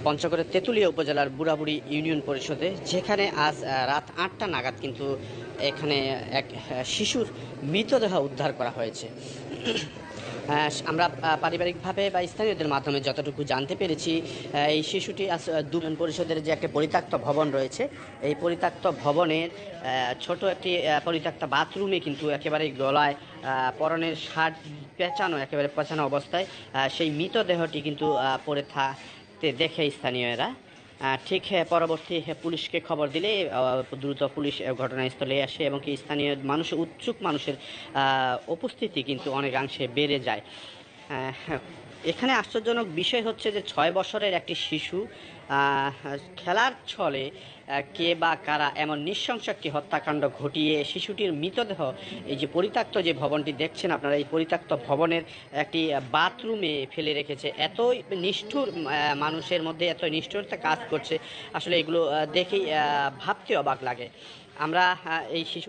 পঞ্চগড়ের তেঁতুলিয়া উপজেলার বুড়াবুড়ি ইউনিয়ন পরিষদে, যেখানে আজ রাত ৮টা নাগাদ কিন্তু এখানে এক শিশুর মৃতদেহ উদ্ধার করা হয়েছে। আমরা পারিবারিকভাবে বা স্থানীয়দের মাধ্যমে যতটুকু জানতে পেরেছি, এই শিশুটি ইউনিয়ন পরিষদের যে একটা পরিত্যক্ত ভবন রয়েছে, এই পরিত্যক্ত ভবনের ছোট একটি পরিত্যক্ত বাথরুমে কিন্তু একেবারে গলায় পরনের শার্ট পেঁচানো, একেবারে পেঁচানো অবস্থায় সেই মৃতদেহটি কিন্তু পড়ে থাকতে দেখে স্থানীয়রা। ঠিক পরবর্তী পুলিশকে খবর দিলে দ্রুত পুলিশ ঘটনাস্থলে আসে এবং কি স্থানীয় উৎসুক মানুষের উপস্থিতি কিন্তু অনেকাংশে বেড়ে যায়। এখানে আশ্চর্যজনক বিষয় হচ্ছে যে 6 বছরের একটি শিশু খেলার ছলে কে বা কারা এমন নৃশংস একটি হত্যাকাণ্ড ঘটিয়ে শিশুটির মৃতদেহ এই যে পরিত্যক্ত যে ভবনটি দেখছেন আপনারা, এই পরিত্যক্ত ভবনের একটি বাথরুমে ফেলে রেখেছে। এতই নিষ্ঠুর, মানুষের মধ্যে এত নিষ্ঠুরতা কাজ করছে, আসলে এগুলো দেখেই ভাবতে অবাক লাগে। আমরা এই শিশু